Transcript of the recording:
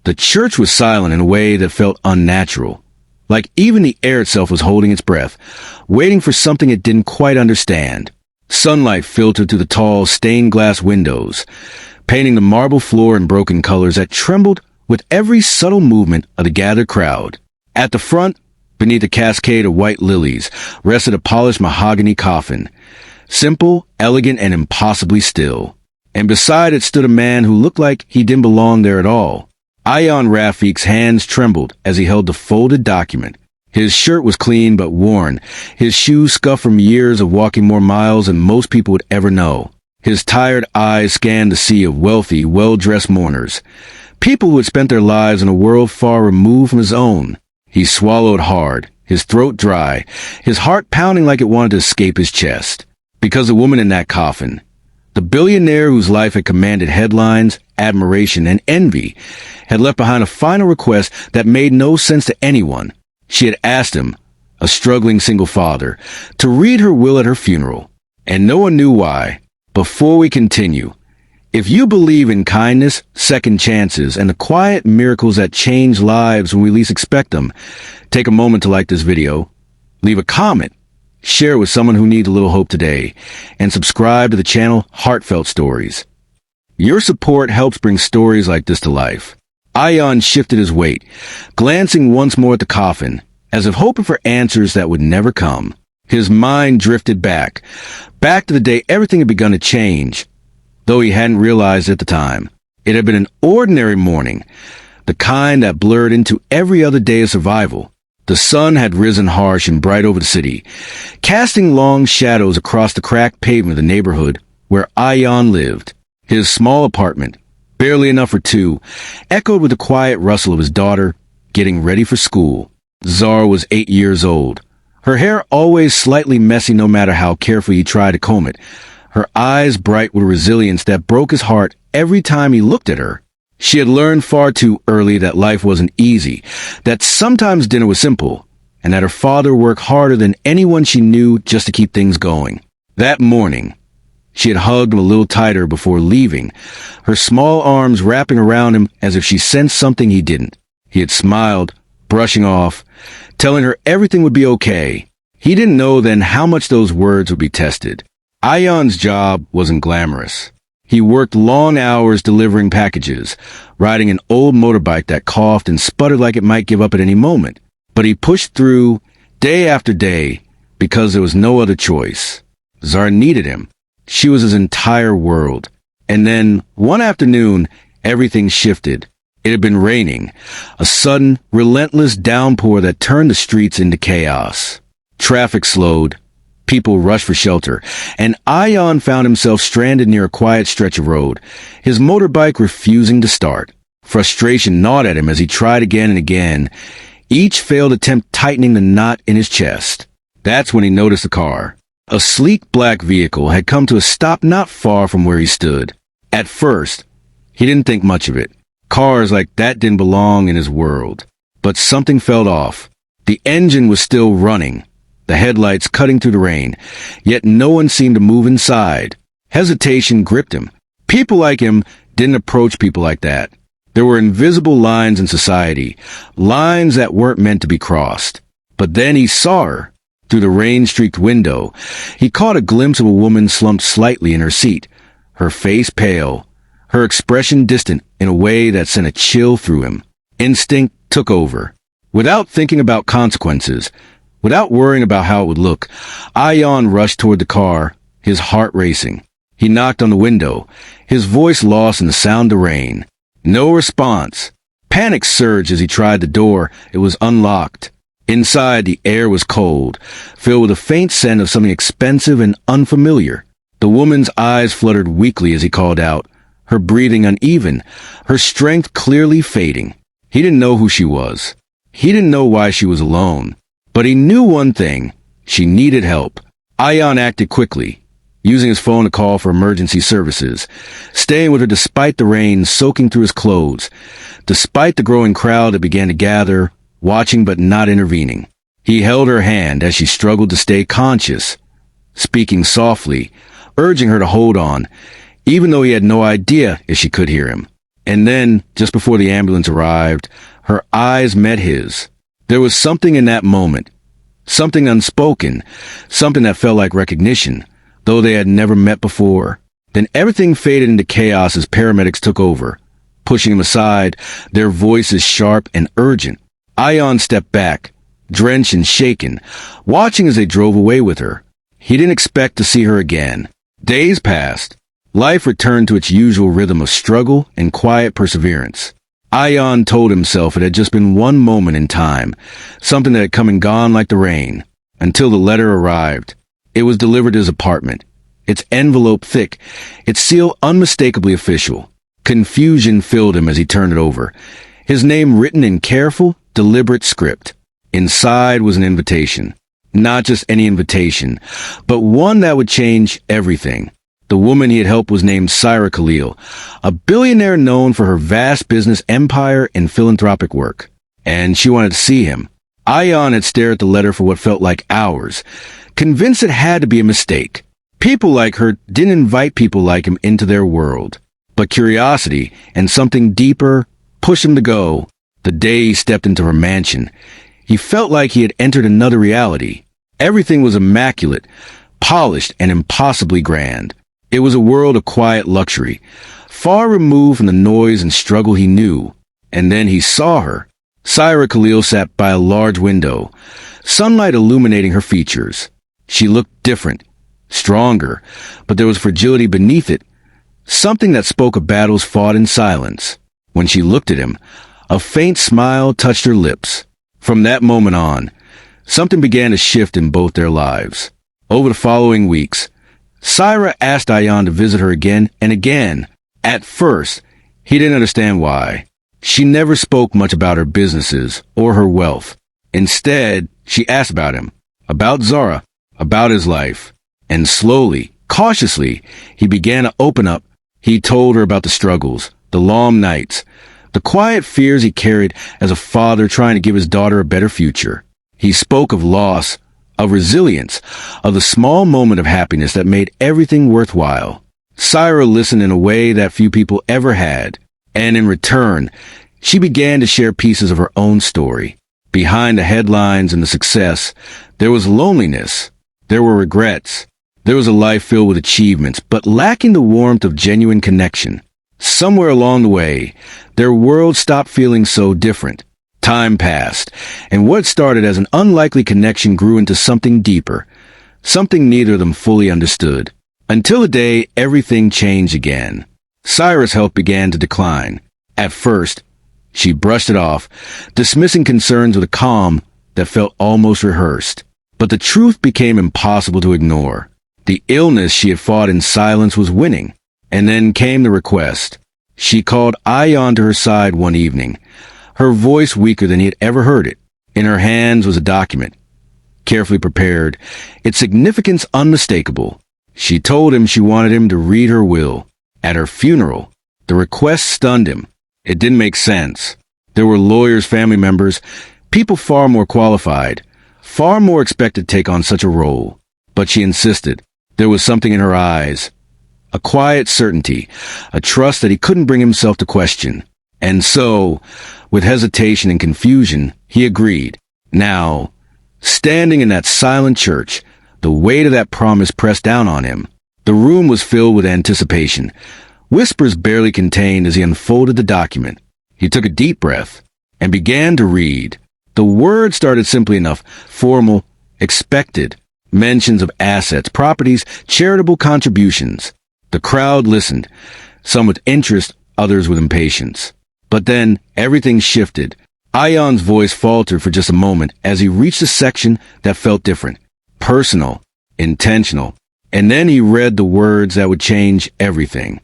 The church was silent in a way that felt unnatural, like even the air itself was holding its breath, waiting for something it didn't quite understand. Sunlight filtered through the tall, stained glass windows, painting the marble floor in broken colors that trembled with every subtle movement of the gathered crowd. At the front, beneath a cascade of white lilies, rested a polished mahogany coffin, simple, elegant, and impossibly still. And beside it stood a man who looked like he didn't belong there at all. Ayan Rafiq's hands trembled as he held the folded document. His shirt was clean but worn, his shoes scuffed from years of walking more miles than most people would ever know. His tired eyes scanned the sea of wealthy, well-dressed mourners, people who had spent their lives in a world far removed from his own. He swallowed hard, his throat dry, his heart pounding like it wanted to escape his chest. Because the woman in that coffin, the billionaire whose life had commanded headlines, admiration, and envy, had left behind a final request that made no sense to anyone. She had asked him, a struggling single father, to read her will at her funeral, and no one knew why. Before we continue, if you believe in kindness, second chances, and the quiet miracles that change lives when we least expect them, take a moment to like this video, leave a comment, share it with someone who needs a little hope today, and subscribe to the channel Heartfelt Stories. Your support helps bring stories like this to life. Ayan shifted his weight, glancing once more at the coffin, as if hoping for answers that would never come. His mind drifted back to the day everything had begun to change, though he hadn't realized at the time. It had been an ordinary morning, the kind that blurred into every other day of survival. The sun had risen harsh and bright over the city, casting long shadows across the cracked pavement of the neighborhood where Ayan lived. His small apartment, barely enough for two, echoed with the quiet rustle of his daughter getting ready for school. Zara was 8 years old, her hair always slightly messy no matter how carefully he tried to comb it, her eyes bright with resilience that broke his heart every time he looked at her. She had learned far too early that life wasn't easy, that sometimes dinner was simple, and that her father worked harder than anyone she knew just to keep things going. That morning, she had hugged him a little tighter before leaving, her small arms wrapping around him as if she sensed something he didn't. He had smiled, brushing off, telling her everything would be okay. He didn't know then how much those words would be tested. Ayan's job wasn't glamorous. He worked long hours delivering packages, riding an old motorbike that coughed and sputtered like it might give up at any moment. But he pushed through, day after day, because there was no other choice. Zara needed him. She was his entire world. And then, one afternoon, everything shifted. It had been raining, a sudden, relentless downpour that turned the streets into chaos. Traffic slowed. People rushed for shelter, and Ayan found himself stranded near a quiet stretch of road, his motorbike refusing to start. Frustration gnawed at him as he tried again and again, each failed attempt tightening the knot in his chest. That's when he noticed a car. A sleek black vehicle had come to a stop not far from where he stood. At first, he didn't think much of it. Cars like that didn't belong in his world. But something felt off. The engine was still running, the headlights cutting through the rain, yet no one seemed to move inside. Hesitation gripped him. People like him didn't approach people like that. There were invisible lines in society, lines that weren't meant to be crossed. But then he saw her. Through the rain-streaked window, he caught a glimpse of a woman slumped slightly in her seat, her face pale, her expression distant in a way that sent a chill through him. Instinct took over. Without thinking about consequences, without worrying about how it would look, Ayan rushed toward the car, his heart racing. He knocked on the window, his voice lost in the sound of rain. No response. Panic surged as he tried the door. It was unlocked. Inside, the air was cold, filled with a faint scent of something expensive and unfamiliar. The woman's eyes fluttered weakly as he called out, her breathing uneven, her strength clearly fading. He didn't know who she was. He didn't know why she was alone. But he knew one thing. She needed help. Ayan acted quickly, using his phone to call for emergency services, staying with her despite the rain soaking through his clothes, despite the growing crowd that began to gather, watching but not intervening. He held her hand as she struggled to stay conscious, speaking softly, urging her to hold on, even though he had no idea if she could hear him. And then, just before the ambulance arrived, her eyes met his. There was something in that moment, something unspoken, something that felt like recognition, though they had never met before. Then everything faded into chaos as paramedics took over. Pushing him aside, their voices sharp and urgent. Ion stepped back, drenched and shaken, watching as they drove away with her. He didn't expect to see her again. Days passed. Life returned to its usual rhythm of struggle and quiet perseverance. Ion told himself it had just been one moment in time, something that had come and gone like the rain, until the letter arrived. It was delivered to his apartment, its envelope thick, its seal unmistakably official. Confusion filled him as he turned it over, his name written in careful, deliberate script. Inside was an invitation. Not just any invitation, but one that would change everything. The woman he had helped was named Syra Khalil, a billionaire known for her vast business empire and philanthropic work. And she wanted to see him. Ion had stared at the letter for what felt like hours, convinced it had to be a mistake. People like her didn't invite people like him into their world. But curiosity and something deeper pushed him to go. The day he stepped into her mansion, he felt like he had entered another reality. Everything was immaculate, polished, and impossibly grand. It was a world of quiet luxury, far removed from the noise and struggle he knew. And then he saw her. Syra Khalil sat by a large window, sunlight illuminating her features. She looked different, stronger, but there was fragility beneath it, something that spoke of battles fought in silence. When she looked at him, a faint smile touched her lips. From that moment on, something began to shift in both their lives. Over the following weeks, Syra asked Ion to visit her again and again. At first, he didn't understand why. She never spoke much about her businesses or her wealth. Instead, she asked about him, about Zara, about his life. And slowly, cautiously, he began to open up. He told her about the struggles, the long nights, the quiet fears he carried as a father trying to give his daughter a better future. He spoke of loss, of resilience, of the small moment of happiness that made everything worthwhile. Syra listened in a way that few people ever had, and in return, she began to share pieces of her own story. Behind the headlines and the success, there was loneliness, there were regrets, there was a life filled with achievements, but lacking the warmth of genuine connection. Somewhere along the way, their world stopped feeling so different. Time passed, and what started as an unlikely connection grew into something deeper, something neither of them fully understood. Until the day everything changed again. Syra's health began to decline. At first, she brushed it off, dismissing concerns with a calm that felt almost rehearsed. But the truth became impossible to ignore. The illness she had fought in silence was winning. And then came the request. She called Ion to her side one evening, her voice weaker than he had ever heard it. In her hands was a document, carefully prepared, its significance unmistakable. She told him she wanted him to read her will. At her funeral, the request stunned him. It didn't make sense. There were lawyers, family members, people far more qualified, far more expected to take on such a role. But she insisted. There was something in her eyes, a quiet certainty, a trust that he couldn't bring himself to question. And so, with hesitation and confusion, he agreed. Now, standing in that silent church, the weight of that promise pressed down on him. The room was filled with anticipation, whispers barely contained as he unfolded the document. He took a deep breath and began to read. The words started simply enough, formal, expected, mentions of assets, properties, charitable contributions. The crowd listened, some with interest, others with impatience. But then everything shifted. Ion's voice faltered for just a moment as he reached a section that felt different, personal, intentional. And then he read the words that would change everything.